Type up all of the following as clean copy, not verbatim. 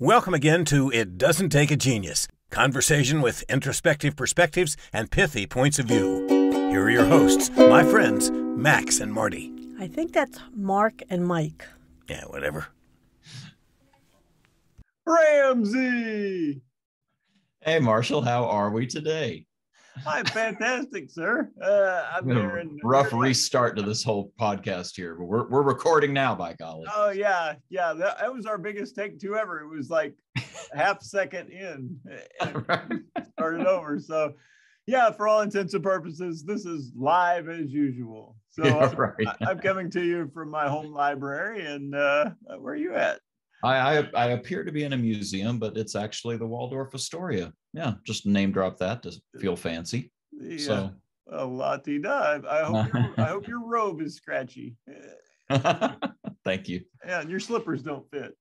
Welcome again to It Doesn't Take a Genius, conversation with introspective perspectives and pithy points of view. Here are your hosts, my friends, Max and Marty. I think that's Mark and Mike. Yeah, whatever. Ramsey! Hey, Marshall, how are we today? I'm fantastic, sir. I'm here in rough restart to this whole podcast here, but we're recording now, by golly. Oh yeah. That was our biggest take two ever. It was like half second in and started over. So yeah, for all intents and purposes, this is live as usual. So yeah, right. I'm coming to you from my home library, and where are you at? I appear to be in a museum, but it's actually the Waldorf Astoria. Yeah, just name drop that to feel fancy. Yeah. So, la-ti-da. I hope your robe is scratchy. thank you. Yeah, and your slippers don't fit.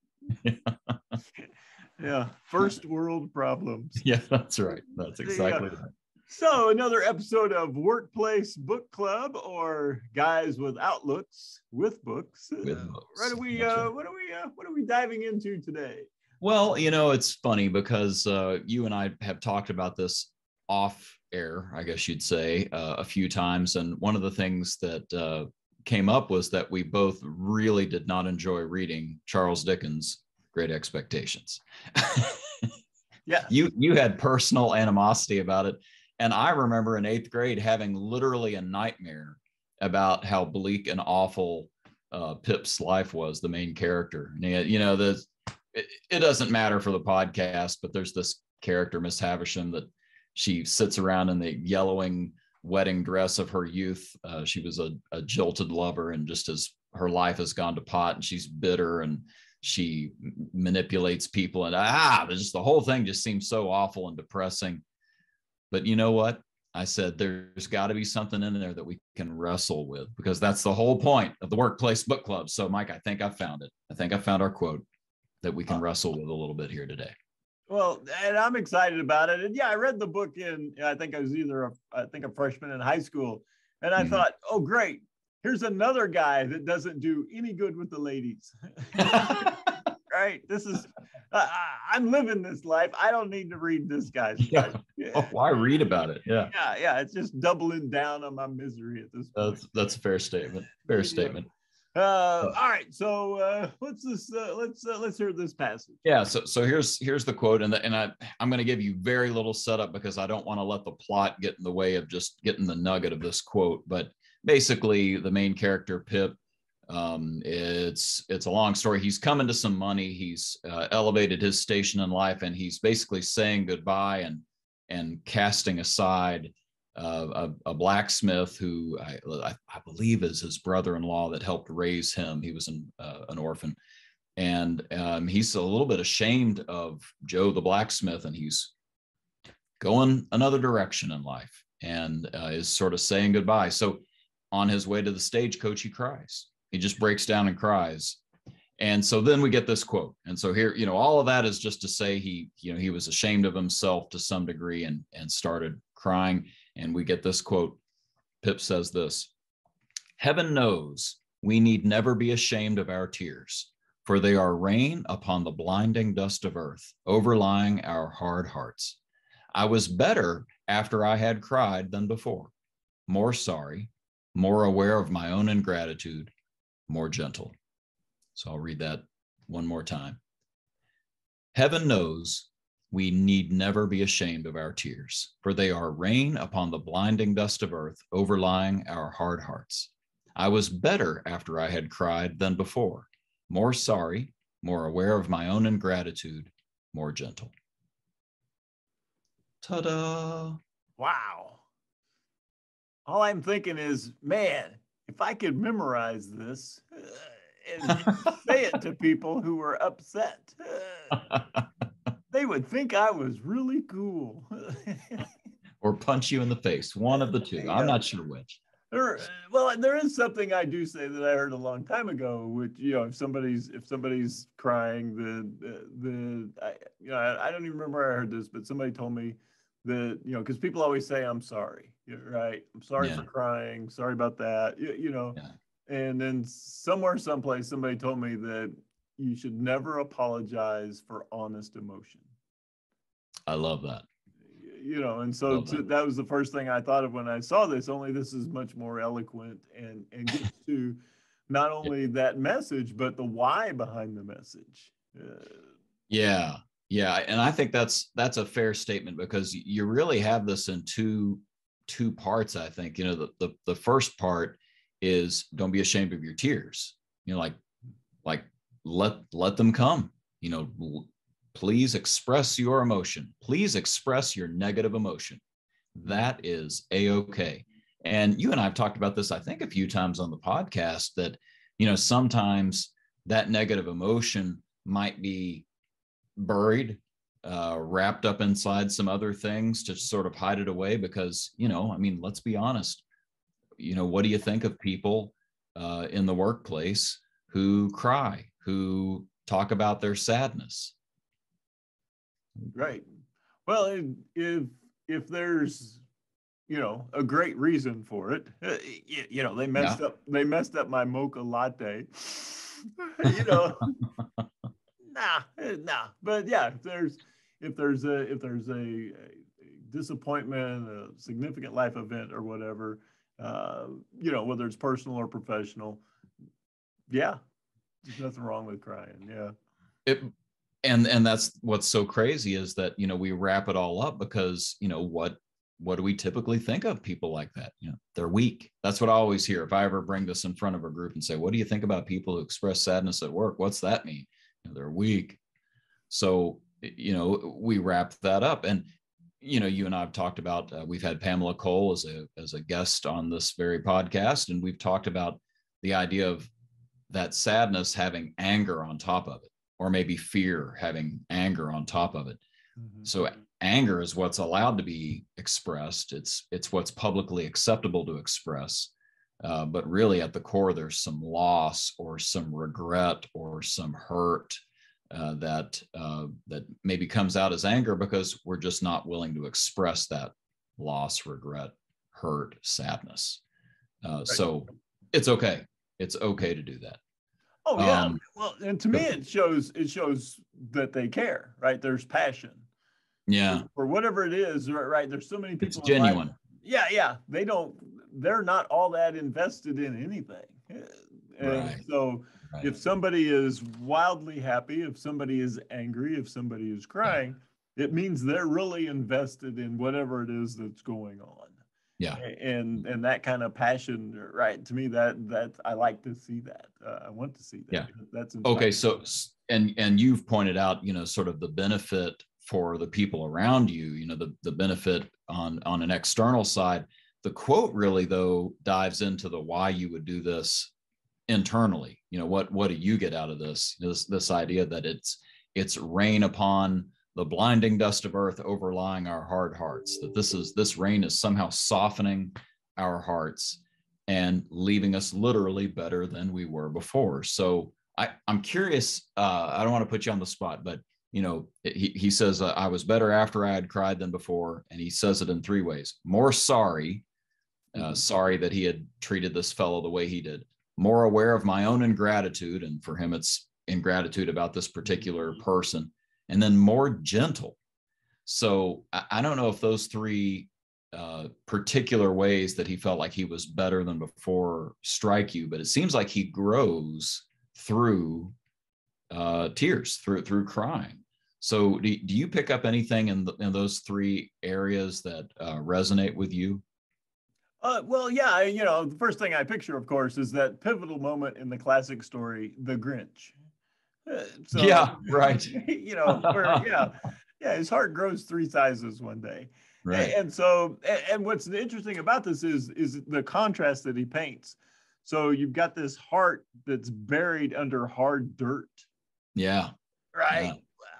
Yeah, first world problems. Yeah, that's right. That's exactly right. So another episode of Workplace Book Club, or Guys with Outlooks with Books. With books. What are we diving into today? Well, it's funny because you and I have talked about this off air, I guess you'd say, a few times. And one of the things that came up was that we both really did not enjoy reading Charles Dickens' Great Expectations. Yeah. You had personal animosity about it. And I remember in 8th grade having literally a nightmare about how bleak and awful Pip's life was, the main character. And, it doesn't matter for the podcast, but there's this character, Miss Havisham, that she sits around in the yellowing wedding dress of her youth. She was a jilted lover, and just as her life has gone to pot, and she's bitter and she manipulates people, and just the whole thing just seems so awful and depressing. But you know what? I said, there's got to be something in there that we can wrestle with, because that's the whole point of the Workplace Book Club. So, Mike, I think I found it. I think I found our quote that we can wrestle with a little bit here today. Well, and I'm excited about it. And yeah, I read the book I think I was a freshman in high school. And I thought, oh, great. Here's another guy that doesn't do any good with the ladies. Right? This is, I'm living this life. I don't need to read this guy's life. Yeah. Oh, why read about it? Yeah. Yeah. It's just doubling down on my misery at this point. That's a fair statement. Statement. All right. So let's hear this passage. Yeah. So here's the quote, and I'm going to give you very little setup because I don't want to let the plot get in the way of just getting the nugget of this quote. But basically, the main character, Pip, it's a long story. He's come into some money. He's elevated his station in life, and he's basically saying goodbye and casting aside a blacksmith who I believe is his brother-in-law that helped raise him. He was an orphan, and he's a little bit ashamed of Joe the blacksmith, and he's going another direction in life, and is sort of saying goodbye. So on his way to the stagecoach, he cries. He just breaks down and cries. And so then we get this quote. And so here, all of that is just to say he was ashamed of himself to some degree and started crying. And we get this quote. Pip says this: "Heaven knows we need never be ashamed of our tears, for they are rain upon the blinding dust of earth, overlying our hard hearts. I was better after I had cried than before, more sorry, more aware of my own ingratitude, more gentle." So I'll read that one more time. Heaven knows we need never be ashamed of our tears, for they are rain upon the blinding dust of earth, overlying our hard hearts. I was better after I had cried than before, more sorry, more aware of my own ingratitude, more gentle. Ta-da! Wow. All I'm thinking is, man, if I could memorize this and say it to people who were upset, they would think I was really cool. Or punch you in the face, one of the two. I'm not sure which. There is something I do say that I heard a long time ago, which, if somebody's crying, I don't even remember where I heard this, but somebody told me that, because people always say, I'm sorry, right? I'm sorry for crying. Sorry about that, Yeah. And then someplace, somebody told me that, you should never apologize for honest emotion. I love that. You know, and so that was the first thing I thought of when I saw this, only this is much more eloquent and gets to not only that message, but the why behind the message. Yeah. And I think that's a fair statement, because you really have this in two parts. I think, you know, the first part is don't be ashamed of your tears. You know, like let them come, you know, please express your emotion. Please express your negative emotion. That is a-okay. And you and I have talked about this, I think, a few times on the podcast, that, you know, sometimes that negative emotion might be buried, wrapped up inside some other things to sort of hide it away. Because, you know, I mean, let's be honest, you know, what do you think of people in the workplace who cry, who talk about their sadness? Right. Well, if there's, you know, a great reason for it, you know, they messed up my mocha latte. You know, nah. But yeah, if there's a disappointment, a significant life event or whatever, you know, whether it's personal or professional, yeah, there's nothing wrong with crying. Yeah. And that's what's so crazy, is that, you know, we wrap it all up because, you know, what do we typically think of people like that? You know, they're weak. That's what I always hear. If I ever bring this in front of a group and say, what do you think about people who express sadness at work? What's that mean? You know, they're weak. So, you know, we wrap that up. And, you know, you and I have talked about, we've had Pamela Cole as a guest on this very podcast. And we've talked about the idea of that sadness having anger on top of it, or maybe fear having anger on top of it. Mm-hmm. So anger is what's allowed to be expressed. It's what's publicly acceptable to express. But really at the core, there's some loss or some regret or some hurt that maybe comes out as anger because we're just not willing to express that loss, regret, hurt, sadness. Right. So it's okay. It's okay to do that. Oh yeah. Well, and to me, it shows that they care, right? There's passion. Yeah. For whatever it is, right? There's so many people. It's genuine. Yeah. They're not all that invested in anything. And right. So if somebody is wildly happy, if somebody is angry, if somebody is crying, it means they're really invested in whatever it is that's going on. Yeah. And that kind of passion, right? To me, that I like to see that. I want to see that. Yeah. That's okay. So, and you've pointed out, you know, sort of the benefit for the people around you, you know, the benefit on an external side. The quote really, though, dives into the why you would do this internally. You know, what do you get out of this? This idea that it's rain upon the blinding dust of earth overlying our hard hearts, that this rain is somehow softening our hearts and leaving us literally better than we were before. So I'm curious, I don't want to put you on the spot, but, you know, he says, I was better after I had cried than before. And he says it in three ways: more sorry, sorry that he had treated this fellow the way he did; more aware of my own ingratitude, and for him, it's ingratitude about this particular person; and then more gentle. So I don't know if those three particular ways that he felt like he was better than before strike you, but it seems like he grows through tears, through crying. So do you pick up anything in those three areas that resonate with you? Well, yeah, you know, the first thing I picture, of course, is that pivotal moment in the classic story, The Grinch. So, yeah, right. You know, where, his heart grows 3 sizes one day. Right. And so, and what's interesting about this is the contrast that he paints. So you've got this heart that's buried under hard dirt. Yeah. Right. Yeah.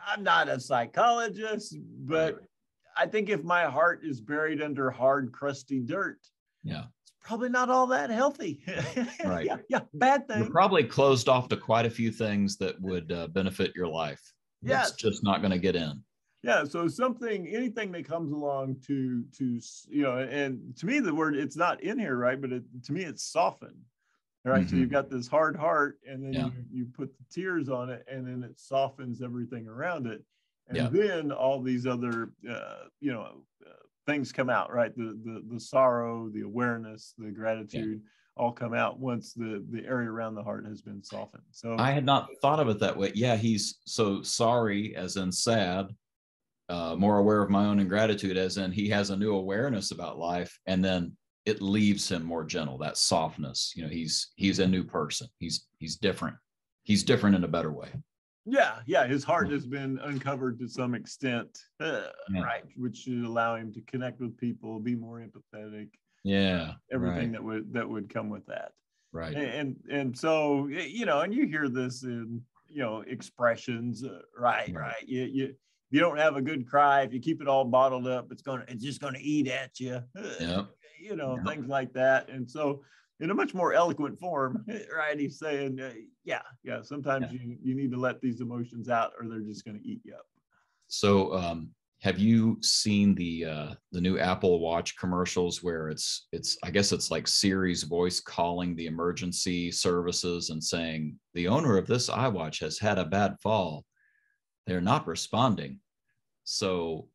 I'm not a psychologist, but right. I think if my heart is buried under hard, crusty dirt, it's probably not all that healthy. Right. Yeah. Bad thing. You're probably closed off to quite a few things that would benefit your life. That's just not going to get in. Yeah. So anything that comes along to, you know, and to me, the word, it's not in here, right? But to me, it's soften. right? So you've got this hard heart, and then Yeah. you put the tears on it, and then it softens everything around it. And Yeah. then all these other, things come out, right? The sorrow, the awareness, the gratitude all come out once the area around the heart has been softened. So I had not thought of it that way. Yeah, he's so sorry, as in sad, more aware of my own ingratitude, as in he has a new awareness about life, and then it leaves him more gentle. That softness, he's a new person. He's different. He's different in a better way. yeah, his heart has been uncovered to some extent, right? Which should allow him to connect with people, be more empathetic. Yeah, everything that would come with that. Right. And so, and you hear this in, expressions, right. You don't have a good cry if you keep it all bottled up. It's just gonna eat at you. Things like that. And so, in a much more eloquent form, right? He's saying, sometimes you need to let these emotions out, or they're just gonna eat you up. So, have you seen the new Apple Watch commercials where it's I guess it's like Siri's voice calling the emergency services and saying, the owner of this iWatch has had a bad fall. They're not responding. So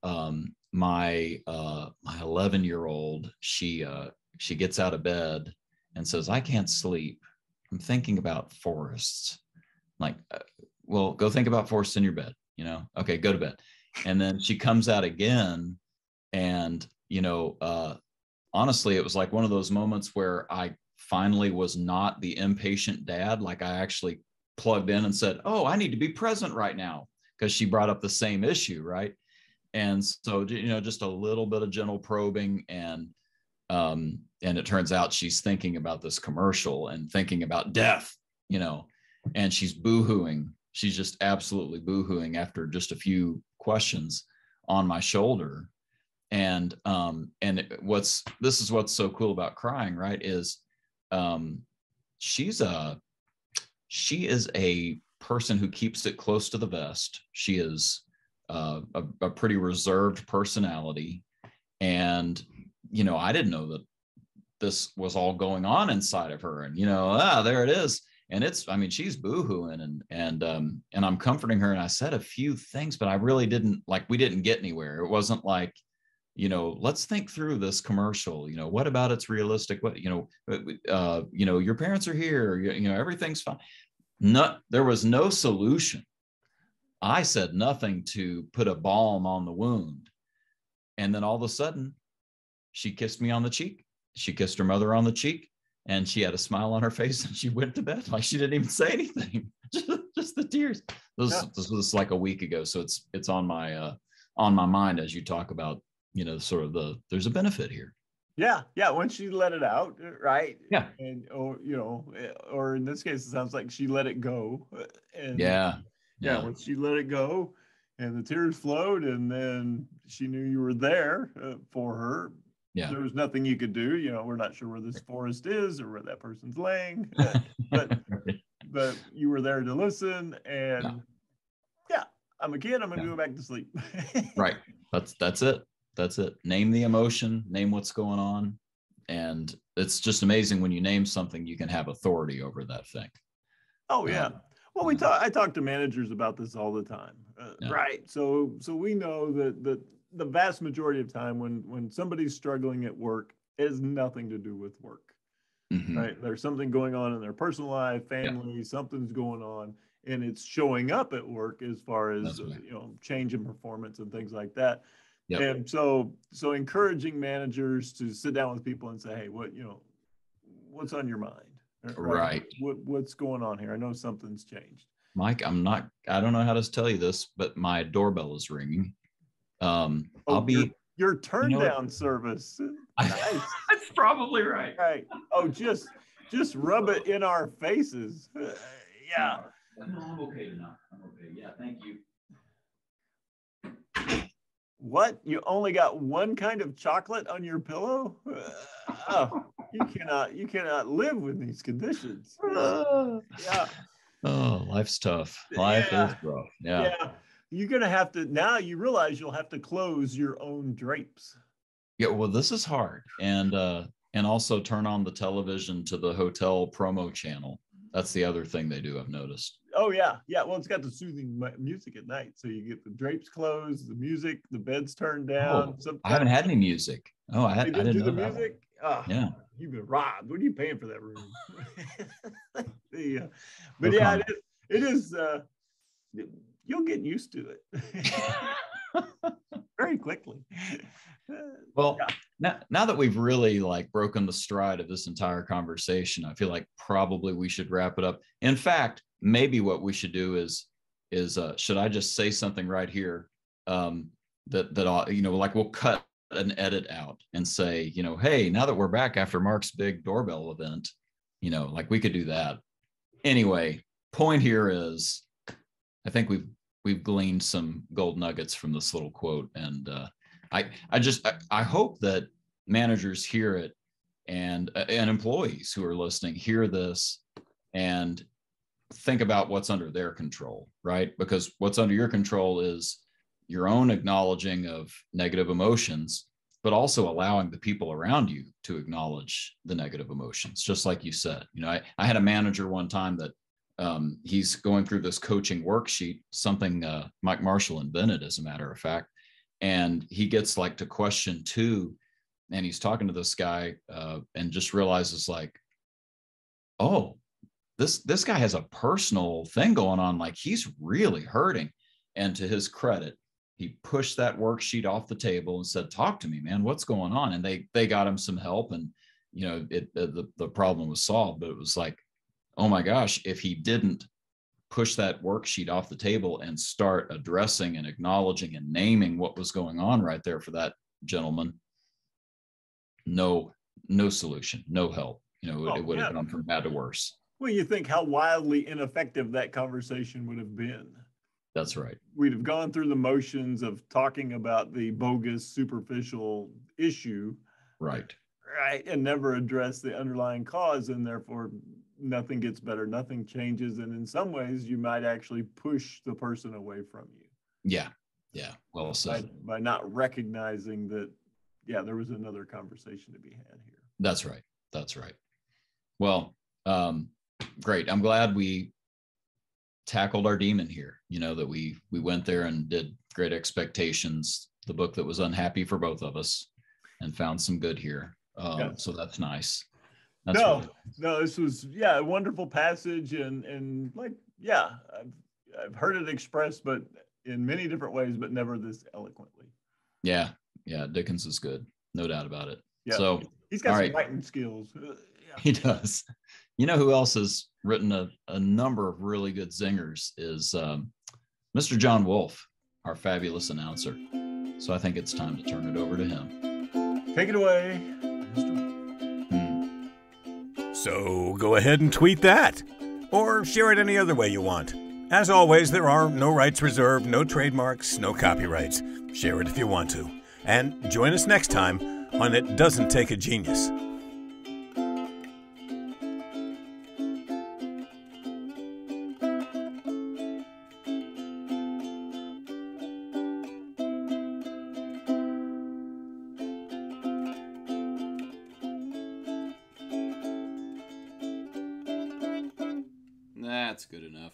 my 11-year-old, she gets out of bed and says, I can't sleep. I'm thinking about forests. I'm like, well, go think about forests in your bed. Okay, go to bed. And then she comes out again, and honestly, it was like one of those moments where I finally was not the impatient dad. Like, I actually plugged in and said, oh, I need to be present right now, because she brought up the same issue, right? And so, just a little bit of gentle probing, and it turns out she's thinking about this commercial and thinking about death, and she's boohooing. She's just absolutely boohooing after just a few questions on my shoulder. And this is what's so cool about crying, right? Is she is a person who keeps it close to the vest. She is a pretty reserved personality. And, I didn't know that this was all going on inside of her. And, there it is. And she's boohooing, and I'm comforting her. And I said a few things, but I really didn't, we didn't get anywhere. It wasn't like, let's think through this commercial. What about it's realistic? What, your parents are here, everything's fine. There was no solution. I said nothing to put a balm on the wound. And then all of a sudden, she kissed me on the cheek. She kissed her mother on the cheek. And she had a smile on her face, and she went to bed like she didn't even say anything. just the tears. This was like a week ago, so it's on my mind as you talk about, sort of there's a benefit here. Yeah. When she let it out, right? Yeah. And or in this case, it sounds like she let it go. And when she let it go, and the tears flowed, and then she knew you were there for her. Yeah. There was nothing you could do. We're not sure where this forest is or where that person's laying, but you were there to listen. And I'm a kid. I'm gonna go back to sleep. Right. That's it. That's it. Name the emotion. Name what's going on, and it's just amazing when you name something, you can have authority over that thing. Oh yeah. Well, I talk to managers about this all the time, right? So we know that the vast majority of time when somebody's struggling at work, it has nothing to do with work, right? There's something going on in their personal life, family, something's going on, and it's showing up at work as far as change in performance and things like that. Yep. And so encouraging managers to sit down with people and say, hey, what's on your mind? Right. What's going on here? I know something's changed. Mike, I don't know how to tell you this, but my doorbell is ringing. I'll be your turn down service. Nice. That's probably right. Right. Oh, just rub it in our faces. Yeah. No, I'm okay now. I'm okay. Yeah, thank you. What? You only got one kind of chocolate on your pillow? You cannot live with these conditions. Yeah. Oh, life's tough. Life is rough. Yeah. You're going to have to, now you realize you'll have to close your own drapes. Yeah. Well, this is hard. And And also turn on the television to the hotel promo channel. That's the other thing they do, I've noticed. Oh yeah, yeah. Well, it's got the soothing music at night, so you get the drapes closed, the music, the bed's turned down. Oh, I haven't had any music. Oh, I They didn't didn't do know the that. music. Oh, Yeah. you've been robbed. What are you paying for that room? But No yeah, comment. it is. You'll get used to it very quickly. Well, Yeah. now that we've really like broken the stride of this entire conversation, I feel like probably we should wrap it up. In fact, maybe what we should do is should I just say something right here that you know, like we'll cut an edit out and say, you know, hey, now that we're back after Mark's big doorbell event, you know, like we could do that. Anyway, point here is, I think we've gleaned some gold nuggets from this little quote, and I hope that managers hear it, and employees who are listening hear this and think about what's under their control, right? Because what's under your control is your own acknowledging of negative emotions, but also allowing the people around you to acknowledge the negative emotions, just like you said. You know, I had a manager one time that he's going through this coaching worksheet, something Mike Marshall invented, as a matter of fact. And he gets like to question 2, and he's talking to this guy and just realizes like, oh, this guy has a personal thing going on. Like he's really hurting. And to his credit, he pushed that worksheet off the table and said, talk to me, man, what's going on? And they got him some help, and, you know, the problem was solved. But it was like, oh my gosh, if he didn't push that worksheet off the table and start addressing and acknowledging and naming what was going on right there for that gentleman, no solution, no help. You know, it would have gone from bad to worse. Well, you think how wildly ineffective that conversation would have been. That's right. We'd have gone through the motions of talking about the bogus, superficial issue. Right. Right. And never address the underlying cause. And therefore, nothing gets better, nothing changes. And in some ways, you might actually push the person away from you. Yeah. Yeah. Well said. By not recognizing that, yeah, there was another conversation to be had here. That's right. That's right. Well, great. I'm glad we tackled our demon here, you know, that we went there and did Great Expectations, the book that was unhappy for both of us, and found some good here. So that's nice. That's no, this was, yeah, a wonderful passage. And like, yeah, I've heard it expressed, but in many different ways, but never this eloquently. Yeah. Yeah. Dickens is good. No doubt about it. Yeah. So he's got some writing skills. Yeah. He does. You know who else has written a number of really good zingers is Mr. John Wolfe, our fabulous announcer. So I think it's time to turn it over to him. Take it away, Mr. So go ahead and tweet that, or share it any other way you want. As always, there are no rights reserved, no trademarks, no copyrights. Share it if you want to. And join us next time on It Doesn't Take a Genius. That's good enough.